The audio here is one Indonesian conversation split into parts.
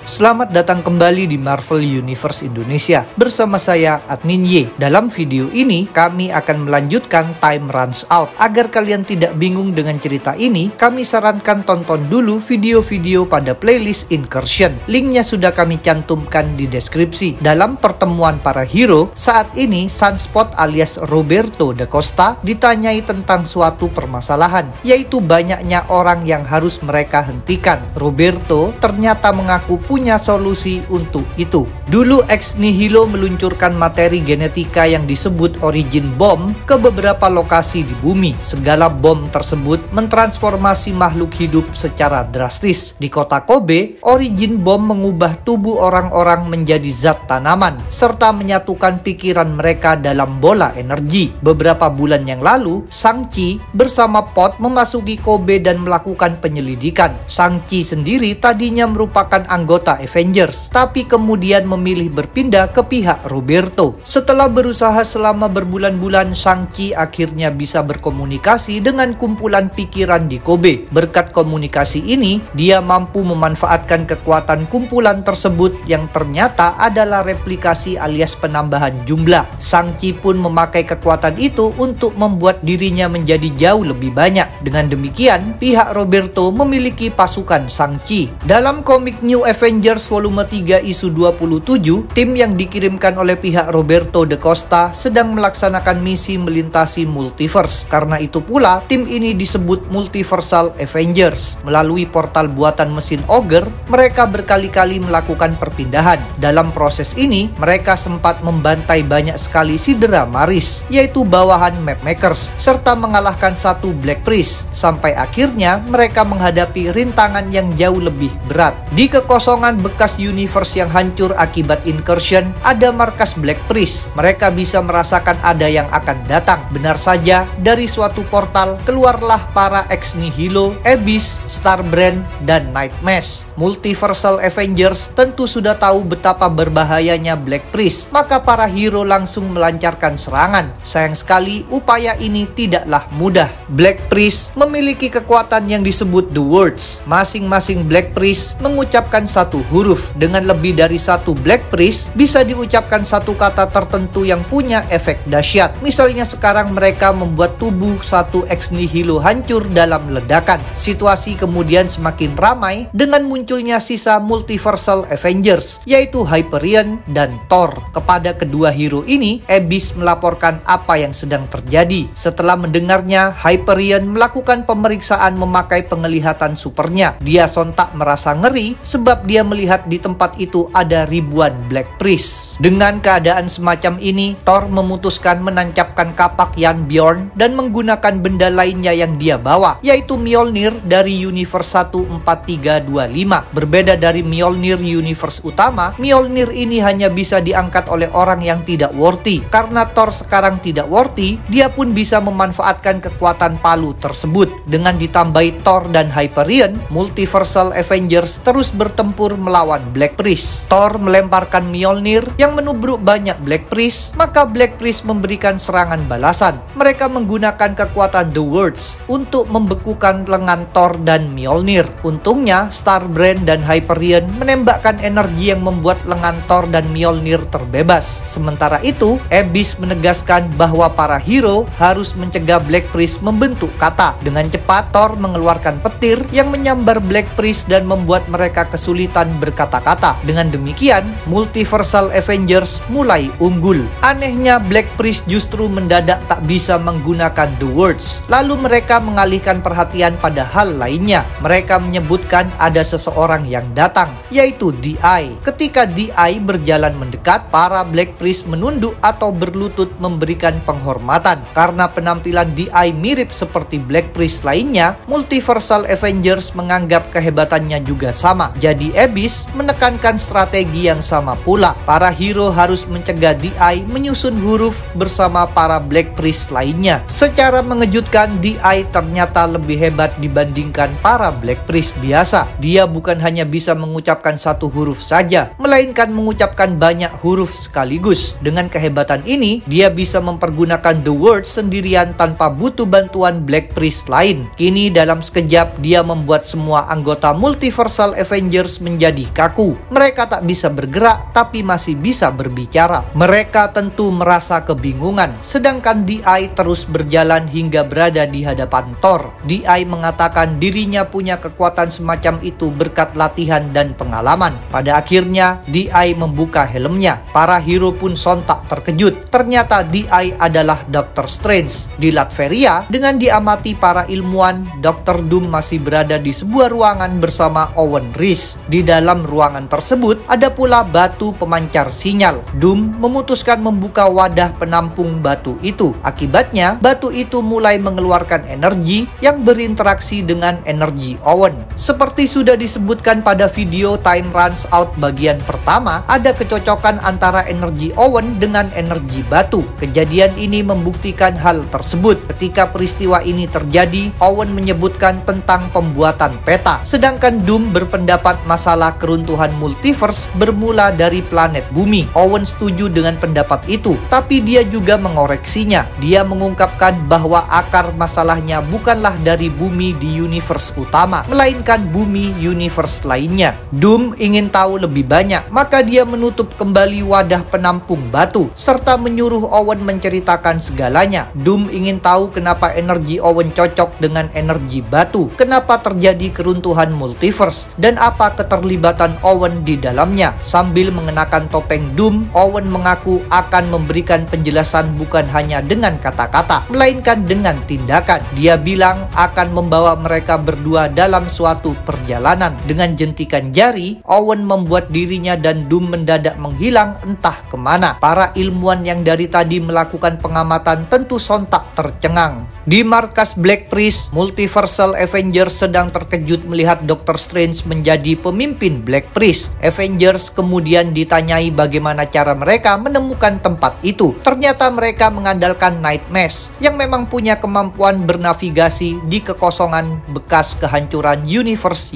Selamat datang kembali di Marvel Universe Indonesia. Bersama saya, Admin Y. Dalam video ini, kami akan melanjutkan Time Runs Out. Agar kalian tidak bingung dengan cerita ini, kami sarankan tonton dulu video-video pada playlist Incursion. Linknya sudah kami cantumkan di deskripsi. Dalam pertemuan para hero, saat ini Sunspot alias Roberto da Costa ditanyai tentang suatu permasalahan, yaitu banyaknya orang yang harus mereka hentikan. Roberto ternyata mengaku punya solusi untuk itu. Dulu Ex Nihilo meluncurkan materi genetika yang disebut Origin Bomb ke beberapa lokasi di bumi. Segala bom tersebut mentransformasi makhluk hidup secara drastis. Di kota Kobe, Origin Bomb mengubah tubuh orang-orang menjadi zat tanaman, serta menyatukan pikiran mereka dalam bola energi. Beberapa bulan yang lalu, Shang-Chi bersama Pot memasuki Kobe dan melakukan penyelidikan. Shang-Chi sendiri tadinya merupakan anggota Avengers, tapi kemudian memilih berpindah ke pihak Roberto. Setelah berusaha selama berbulan-bulan, Shang-Chi akhirnya bisa berkomunikasi dengan kumpulan pikiran di Kobe. Berkat komunikasi ini, dia mampu memanfaatkan kekuatan kumpulan tersebut yang ternyata adalah replikasi alias penambahan jumlah. Shang-Chi pun memakai kekuatan itu untuk membuat dirinya menjadi jauh lebih banyak. Dengan demikian, pihak Roberto memiliki pasukan Shang-Chi. Dalam komik New Avengers volume 3 isu 27, tim yang dikirimkan oleh pihak Roberto da Costa sedang melaksanakan misi melintasi multiverse. Karena itu pula, tim ini disebut Multiversal Avengers. Melalui portal buatan mesin Ogre, mereka berkali-kali melakukan perpindahan. Dalam proses ini, mereka sempat membantai banyak sekali Sidera Maris, yaitu bawahan Mapmakers, serta mengalahkan satu Black Priest. Sampai akhirnya, mereka menghadapi rintangan yang jauh lebih berat. Di kekosongan bekas universe yang hancur akibat Incursion, ada markas Black Priest. Mereka bisa merasakan ada yang akan datang. Benar saja, dari suatu portal keluarlah para Ex Nihilo, Abyss, Starbrand, dan Nightmask. Multiversal Avengers tentu sudah tahu betapa berbahayanya Black Priest, maka para hero langsung melancarkan serangan. Sayang sekali, upaya ini tidaklah mudah. Black Priest memiliki kekuatan yang disebut The Words. Masing-masing Black Priest mengucapkan satu huruf. Dengan lebih dari satu Black Priest, bisa diucapkan satu kata tertentu yang punya efek dahsyat. Misalnya sekarang mereka membuat tubuh satu Ex Nihilo hancur dalam ledakan. Situasi kemudian semakin ramai dengan munculnya sisa Multiversal Avengers, yaitu Hyperion dan Thor. Kepada kedua hero ini, Abyss melaporkan apa yang sedang terjadi. Setelah mendengarnya, Hyperion melakukan pemeriksaan memakai penglihatan supernya. Dia sontak merasa ngeri sebab dia melihat di tempat itu ada ribuan Black Priest. Dengan keadaan semacam ini, Thor memutuskan menancapkan kapak Bjorn dan menggunakan benda lainnya yang dia bawa, yaitu Mjolnir dari Universe 14325. Berbeda dari Mjolnir Universe utama, Mjolnir ini hanya bisa diangkat oleh orang yang tidak worthy. Karena Thor sekarang tidak worthy, dia pun bisa memanfaatkan kekuatan palu tersebut. Dengan ditambahi Thor dan Hyperion, Multiversal Avengers terus bertempur melawan Black Priest. Thor melemparkan Mjolnir yang menubruk banyak Black Priest, maka Black Priest memberikan serangan balasan. Mereka menggunakan kekuatan The Words untuk membekukan lengan Thor dan Mjolnir. Untungnya, Starbrand dan Hyperion menembakkan energi yang membuat lengan Thor dan Mjolnir terbebas. Sementara itu, Abyss menegaskan bahwa para hero harus mencegah Black Priest membentuk kata. Dengan cepat, Thor mengeluarkan petir yang menyambar Black Priest dan membuat mereka kesulitan berkata-kata. Dengan demikian, Multiversal Avengers mulai unggul. Anehnya, Black Priest justru mendadak tak bisa menggunakan The Words. Lalu mereka mengalihkan perhatian pada hal lainnya. Mereka menyebutkan ada seseorang yang datang, yaitu DI. Ketika DI berjalan mendekat, para Black Priest menunduk atau berlutut memberikan penghormatan. Karena penampilan DI mirip seperti Black Priest lainnya, Multiversal Avengers menganggap kehebatannya juga sama. Jadi Abyss menekankan strategi yang yang sama pula. Para hero harus mencegah DI menyusun huruf bersama para Black Priest lainnya. Secara mengejutkan, DI ternyata lebih hebat dibandingkan para Black Priest biasa. Dia bukan hanya bisa mengucapkan satu huruf saja, melainkan mengucapkan banyak huruf sekaligus. Dengan kehebatan ini, dia bisa mempergunakan the word sendirian tanpa butuh bantuan Black Priest lain. Kini dalam sekejap, dia membuat semua anggota Multiversal Avengers menjadi kaku. Mereka tak bisa bergerak, tapi masih bisa berbicara. Mereka tentu merasa kebingungan, sedangkan DI terus berjalan hingga berada di hadapan Thor. DI mengatakan dirinya punya kekuatan semacam itu berkat latihan dan pengalaman. Pada akhirnya, DI membuka helmnya. Para hero pun sontak terkejut. Ternyata DI adalah Dr. Strange. Di Latveria, dengan diamati para ilmuwan, Dr. Doom masih berada di sebuah ruangan bersama Owen Reece. Di dalam ruangan tersebut, ada pula batu pemancar sinyal. Doom memutuskan membuka wadah penampung batu itu. Akibatnya, batu itu mulai mengeluarkan energi yang berinteraksi dengan energi Owen. Seperti sudah disebutkan pada video Time Runs Out bagian pertama, ada kecocokan antara energi Owen dengan energi batu. Kejadian ini membuktikan hal tersebut. Ketika peristiwa ini terjadi, Owen menyebutkan tentang pembuatan peta, sedangkan Doom berpendapat masalah keruntuhan multiverse bermula dari planet bumi. Owen setuju dengan pendapat itu, tapi dia juga mengoreksinya. Dia mengungkapkan bahwa akar masalahnya bukanlah dari bumi di universe utama, melainkan bumi universe lainnya. Doom ingin tahu lebih banyak, maka dia menutup kembali wadah penampung batu, serta menyuruh Owen menceritakan segalanya. Doom ingin tahu kenapa energi Owen cocok dengan energi batu, kenapa terjadi keruntuhan multiverse, dan apa keterlibatan Owen di dalamnya. Sambil mengenakan topeng Doom, Owen mengaku akan memberikan penjelasan bukan hanya dengan kata-kata, melainkan dengan tindakan. Dia bilang akan membawa mereka berdua dalam suatu perjalanan. Dengan jentikan jari, Owen membuat dirinya dan Doom mendadak menghilang entah kemana. Para ilmuwan yang dari tadi melakukan pengamatan tentu sontak tercengang. Di markas Black Priest, Multiversal Avengers sedang terkejut melihat Dr. Strange menjadi pemimpin Black Priest. Avengers kemudian ditanyai bagaimana cara mereka menemukan tempat itu. Ternyata mereka mengandalkan Night Mesh, yang memang punya kemampuan bernavigasi di kekosongan bekas kehancuran universe.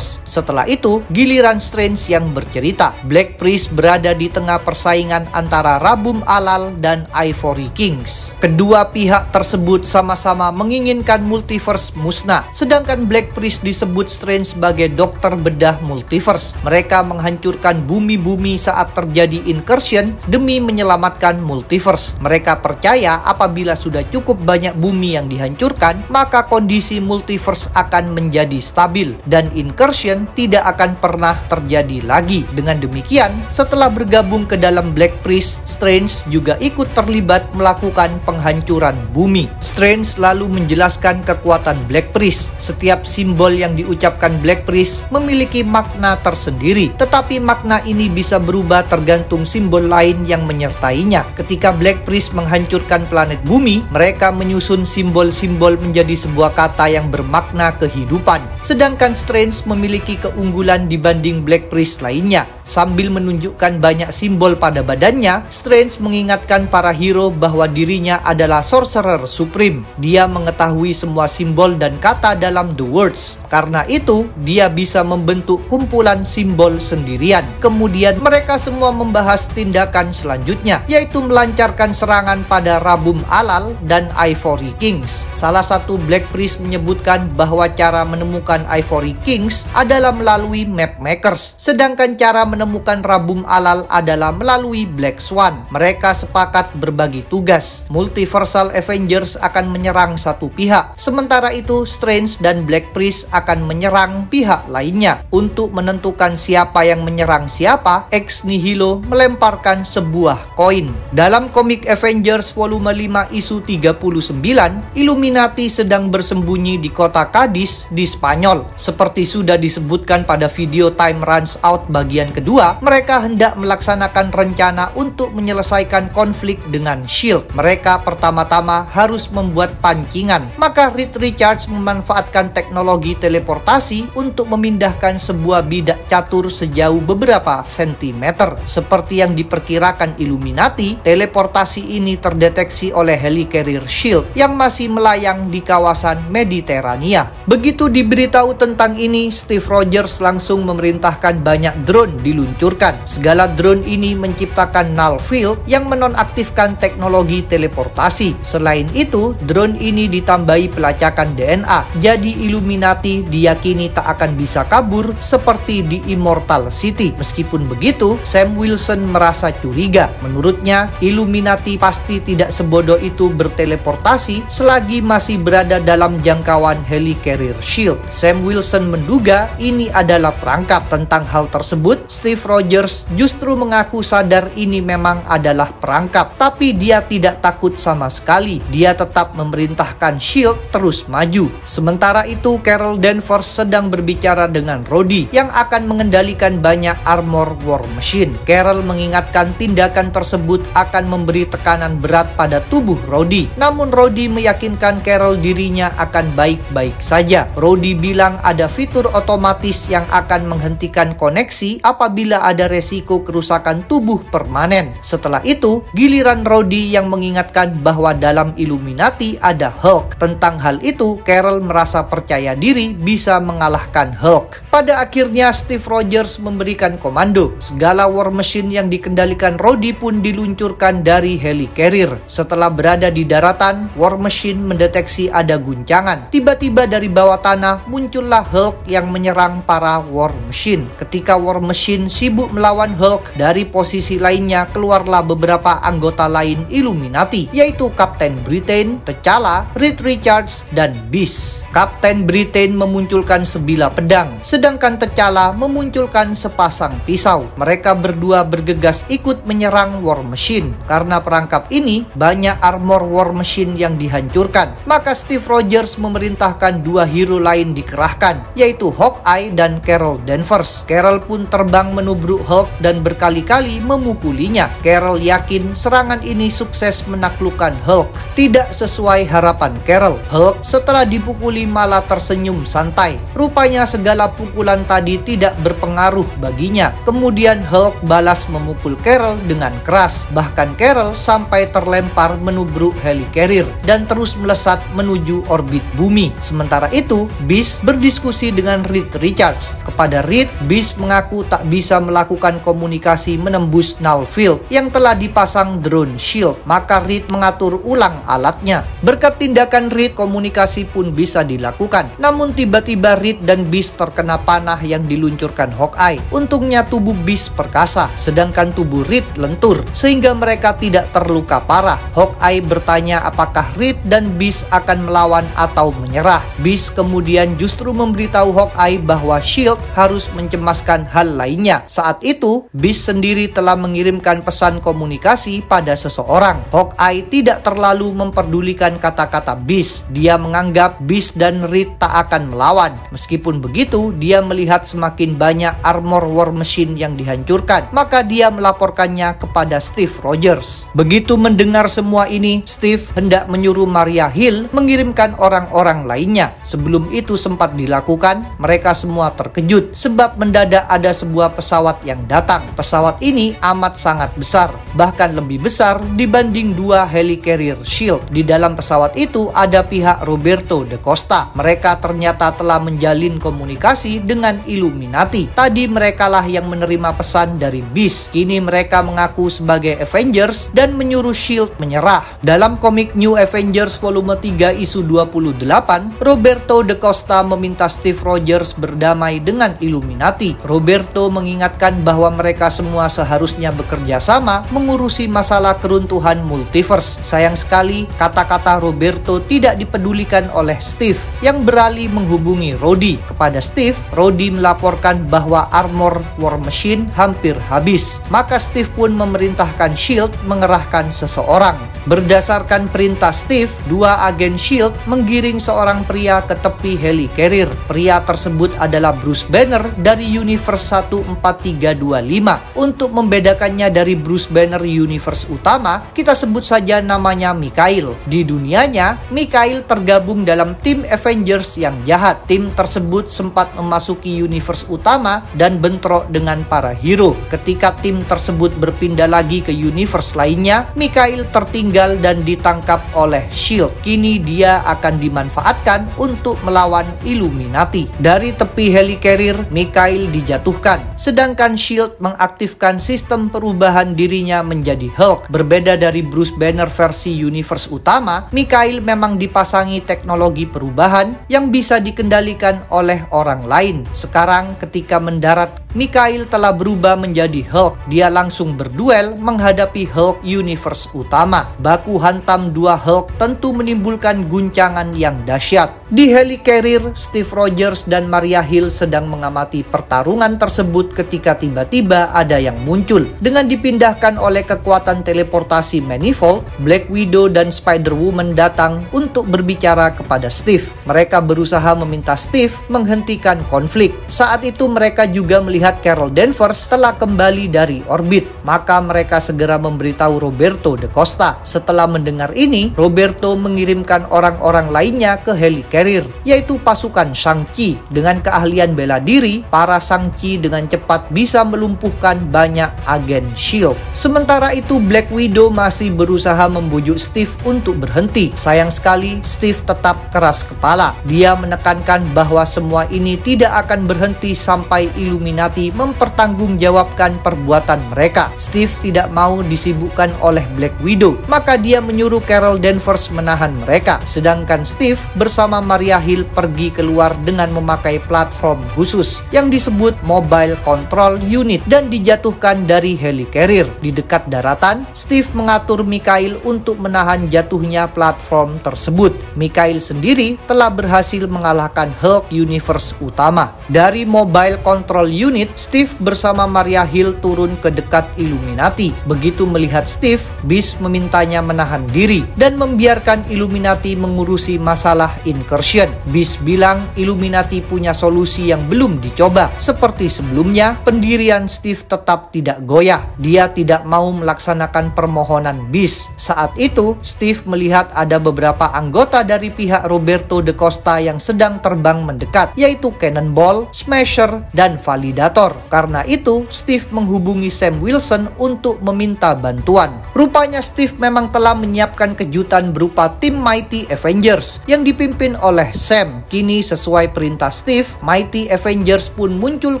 Setelah itu, giliran Strange yang bercerita. Black Priest berada di tengah persaingan antara Rabum Alal dan Ivory Kings. Kedua pihak tersebut sama-sama menginginkan multiverse musnah, sedangkan Black Priest disebut Strange sebagai dokter bedah multiverse. Mereka menghancurkan bumi-bumi saat terjadi incursion demi menyelamatkan multiverse. Mereka percaya apabila sudah cukup banyak bumi yang dihancurkan, maka kondisi multiverse akan menjadi stabil dan incursion tidak akan pernah terjadi lagi. Dengan demikian, setelah bergabung ke dalam Black Priest, Strange juga ikut terlibat melakukan penghancuran bumi. Strange lalu menjelaskan kekuatan Black Priest. Setiap simbol yang diucapkan Black Priest memiliki makna tersendiri, tetapi makna ini bisa berubah tergantung simbol lain yang menyertainya. Ketika Black Priest menghancurkan planet bumi, mereka menyusun simbol-simbol menjadi sebuah kata yang bermakna kehidupan. Sedangkan Strange memiliki keunggulan dibanding Black Priest lainnya. Sambil menunjukkan banyak simbol pada badannya, Strange mengingatkan para hero bahwa dirinya adalah Sorcerer Supreme. Dia mengetahui semua simbol dan kata dalam The Words. Karena itu, dia bisa membentuk kumpulan simbol sendirian. Kemudian mereka semua membahas tindakan selanjutnya, yaitu melancarkan serangan pada Rabum Alal dan Ivory Kings. Salah satu Black Priest menyebutkan bahwa cara menemukan Ivory Kings adalah melalui Mapmakers, sedangkan cara menemukan Rabum Alal adalah melalui Black Swan. Mereka sepakat berbagi tugas. Multiversal Avengers akan menyerang satu pihak, sementara itu Strange dan Black Priest akan menyerang pihak lainnya. Untuk menentukan siapa yang menyerang siapa, Ex Nihilo melemparkan sebuah koin. Dalam komik Avengers volume 5 isu 39, Illuminati sedang bersembunyi di kota Cadiz di Spanyol. Seperti sudah disebutkan pada video Time Runs Out bagian kedua, mereka hendak melaksanakan rencana untuk menyelesaikan konflik dengan SHIELD. Mereka pertama-tama harus membuat membuat pancingan. Maka Reed Richards memanfaatkan teknologi teleportasi untuk memindahkan sebuah bidak catur sejauh beberapa sentimeter. Seperti yang diperkirakan Illuminati, teleportasi ini terdeteksi oleh helicarrier Shield yang masih melayang di kawasan Mediterania. Begitu diberitahu tentang ini, Steve Rogers langsung memerintahkan banyak drone diluncurkan. Segala drone ini menciptakan null field yang menonaktifkan teknologi teleportasi. Selain itu, drone ini ditambahi pelacakan DNA. Jadi Illuminati diyakini tak akan bisa kabur seperti di Immortal City. Meskipun begitu, Sam Wilson merasa curiga. Menurutnya, Illuminati pasti tidak sebodoh itu berteleportasi selagi masih berada dalam jangkauan helicarrier Shield. Sam Wilson menduga ini adalah perangkap. Tentang hal tersebut, Steve Rogers justru mengaku sadar ini memang adalah perangkap, tapi dia tidak takut sama sekali. Dia tetap memerintahkan Shield terus maju. Sementara itu, Carol Danvers sedang berbicara dengan Rhodey yang akan mengendalikan banyak armor war machine. Carol mengingatkan tindakan tersebut akan memberi tekanan berat pada tubuh Rhodey. Namun Rhodey meyakinkan Carol dirinya akan baik-baik saja. Rhodey bilang ada fitur otomatis yang akan menghentikan koneksi apabila ada resiko kerusakan tubuh permanen. Setelah itu, giliran Rhodey yang mengingatkan bahwa dalam Illuminati ada Hulk. Tentang hal itu, Carol merasa percaya diri bisa mengalahkan Hulk. Pada akhirnya, Steve Rogers memberikan komando. Segala war machine yang dikendalikan Rhodey pun diluncurkan dari helicarrier. Setelah berada di daratan, war machine mendeteksi ada guncangan. Tiba-tiba dari bawah tanah muncullah Hulk yang menyerang para war machine. Ketika war machine sibuk melawan Hulk, dari posisi lainnya keluarlah beberapa anggota lain Illuminati, yaitu Captain Britain, T'Challa, Reed Richards, dan Beast. Kapten Britain memunculkan sebilah pedang, sedangkan T'Challa memunculkan sepasang pisau. Mereka berdua bergegas ikut menyerang war machine. Karena perangkap ini, banyak armor war machine yang dihancurkan. Maka Steve Rogers memerintahkan dua hero lain dikerahkan, yaitu Hawkeye dan Carol Danvers. Carol pun terbang menubruk Hulk dan berkali-kali memukulinya. Carol yakin serangan ini sukses menaklukkan Hulk. Tidak sesuai harapan Carol. Hulk setelah dipukuli malah tersenyum santai. Rupanya segala pukulan tadi tidak berpengaruh baginya. Kemudian Hulk balas memukul Carol dengan keras. Bahkan Carol sampai terlempar menubruk helicarrier dan terus melesat menuju orbit bumi. Sementara itu, Beast berdiskusi dengan Reed Richards. Kepada Reed, Beast mengaku tak bisa melakukan komunikasi menembus null field yang telah dipasang drone Shield. Maka Reed mengatur ulang alatnya. Berkat tindakan Reed, komunikasi pun bisa dilakukan. Namun tiba-tiba Reed dan Beast terkena panah yang diluncurkan Hawkeye. Untungnya tubuh Beast perkasa, sedangkan tubuh Reed lentur, sehingga mereka tidak terluka parah. Hawkeye bertanya apakah Reed dan Beast akan melawan atau menyerah. Beast kemudian justru memberitahu Hawkeye bahwa Shield harus mencemaskan hal lainnya. Saat itu, Beast sendiri telah mengirimkan pesan komunikasi pada seseorang. Hawkeye tidak terlalu memperdulikan kata-kata Beast. Dia menganggap Beast dan Reed tak akan melawan. Meskipun begitu, dia melihat semakin banyak armor war machine yang dihancurkan. Maka dia melaporkannya kepada Steve Rogers. Begitu mendengar semua ini, Steve hendak menyuruh Maria Hill mengirimkan orang-orang lainnya. Sebelum itu sempat dilakukan, mereka semua terkejut sebab mendadak ada sebuah pesawat yang datang. Pesawat ini amat sangat besar, bahkan lebih besar dibanding dua helicarrier Shield. Di dalam pesawat itu ada pihak Roberto Da Costa. Mereka ternyata telah menjalin komunikasi dengan Illuminati. Tadi merekalah yang menerima pesan dari Beast. Kini mereka mengaku sebagai Avengers dan menyuruh Shield menyerah. Dalam komik New Avengers volume 3 isu 28, Roberto Da Costa meminta Steve Rogers berdamai dengan Illuminati. Roberto mengingatkan bahwa mereka semua seharusnya bekerja sama mengurusi masalah keruntuhan multiverse. Sayang sekali, kata-kata Roberto tidak dipedulikan oleh Steve yang beralih menghubungi Rhodey. Kepada Steve, Rhodey melaporkan bahwa armor war machine hampir habis. Maka Steve pun memerintahkan Shield mengerahkan seseorang. Berdasarkan perintah Steve, dua agen Shield menggiring seorang pria ke tepi helicarrier. Pria tersebut adalah Bruce Banner dari Universe 14325. Untuk membedakannya dari Bruce Banner Banner universe utama, kita sebut saja namanya Mikhail. Di dunianya, Mikhail tergabung dalam tim Avengers yang jahat. Tim tersebut sempat memasuki universe utama dan bentrok dengan para hero. Ketika tim tersebut berpindah lagi ke universe lainnya, Mikhail tertinggal dan ditangkap oleh S.H.I.E.L.D. Kini dia akan dimanfaatkan untuk melawan Illuminati. Dari tepi helicarrier, Mikhail dijatuhkan, sedangkan S.H.I.E.L.D. mengaktifkan sistem perubahan dirinya menjadi Hulk. Berbeda dari Bruce Banner versi universe utama, Mikhail memang dipasangi teknologi perubahan yang bisa dikendalikan oleh orang lain. Sekarang ketika mendarat, Mikhail telah berubah menjadi Hulk. Dia langsung berduel menghadapi Hulk universe utama. Baku hantam dua Hulk tentu menimbulkan guncangan yang dahsyat. Di helicarrier, Steve Rogers dan Maria Hill sedang mengamati pertarungan tersebut ketika tiba-tiba ada yang muncul. Dengan dipindahkan oleh kekuatan teleportasi Manifold, Black Widow dan Spider-Woman datang untuk berbicara kepada Steve. Mereka berusaha meminta Steve menghentikan konflik. Saat itu mereka juga melihat Carol Danvers telah kembali dari orbit. Maka mereka segera memberitahu Roberto Da Costa. Setelah mendengar ini, Roberto mengirimkan orang-orang lainnya ke helicarrier, yaitu pasukan Shang-Chi. Dengan keahlian bela diri, para Shang-Chi dengan cepat bisa melumpuhkan banyak agen S.H.I.E.L.D. Sementara itu, Black Widow masih berusaha membujuk Steve untuk berhenti. Sayang sekali, Steve tetap keras kepala. Dia menekankan bahwa semua ini tidak akan berhenti sampai Illuminati mempertanggungjawabkan perbuatan mereka. Steve tidak mau disibukkan oleh Black Widow, maka dia menyuruh Carol Danvers menahan mereka. Sedangkan Steve bersama Maria Hill pergi keluar dengan memakai platform khusus yang disebut Mobile Control Unit dan dijatuhkan dari helicarrier. Di dekat daratan, Steve mengatur Mikhail untuk menahan jatuhnya platform tersebut. Mikhail sendiri telah berhasil mengalahkan Hulk universe utama. Dari Mobile Control Unit, Steve bersama Maria Hill turun ke dekat Illuminati. Begitu melihat Steve, Beast memintanya menahan diri dan membiarkan Illuminati mengurusi masalah incursion. Beast bilang Illuminati punya solusi yang belum dicoba. Seperti sebelumnya, pendirian Steve tetap tidak goyah. Dia tidak mau melaksanakan permohonan Beast. Saat itu, Steve melihat ada beberapa anggota dari pihak Roberto Da Costa yang sedang terbang mendekat, yaitu Cannonball, Smasher, dan Validator. Karena itu, Steve menghubungi Sam Wilson untuk meminta bantuan. Rupanya Steve memang telah menyiapkan kejutan berupa tim Mighty Avengers yang dipimpin oleh Sam. Kini sesuai perintah Steve, Mighty Avengers pun muncul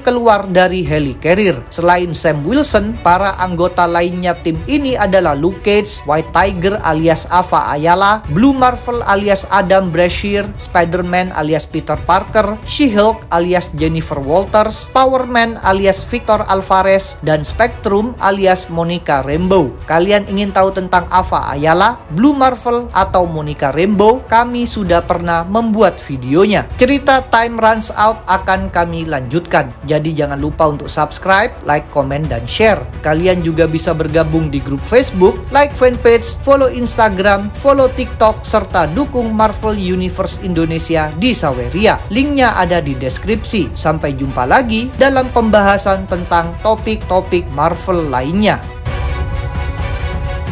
keluar dari helicarrier. Selain Sam Wilson, para anggota lainnya tim ini adalah Luke Cage, White Tiger alias Ava Ayala, Blue Marvel alias Adam Brashear, Spider-Man alias Peter Parker, She-Hulk alias Jennifer Walters, Power Man alias Victor Alvarez, dan Spectrum alias Monica Rambeau. Kalian ingin tahu tentang Ava Ayala, Blue Marvel, atau Monica Rambeau? Kami sudah pernah membuat videonya. Cerita Time Runs Out akan kami lanjutkan. Jadi jangan lupa untuk subscribe, like, komen, dan share. Kalian juga bisa bergabung di grup Facebook, like fanpage, follow Instagram, follow TikTok, serta dukung Marvel Universe Indonesia di Saweria. Linknya ada di deskripsi. Sampai jumpa lagi dalam pembahasan tentang topik-topik Marvel lainnya.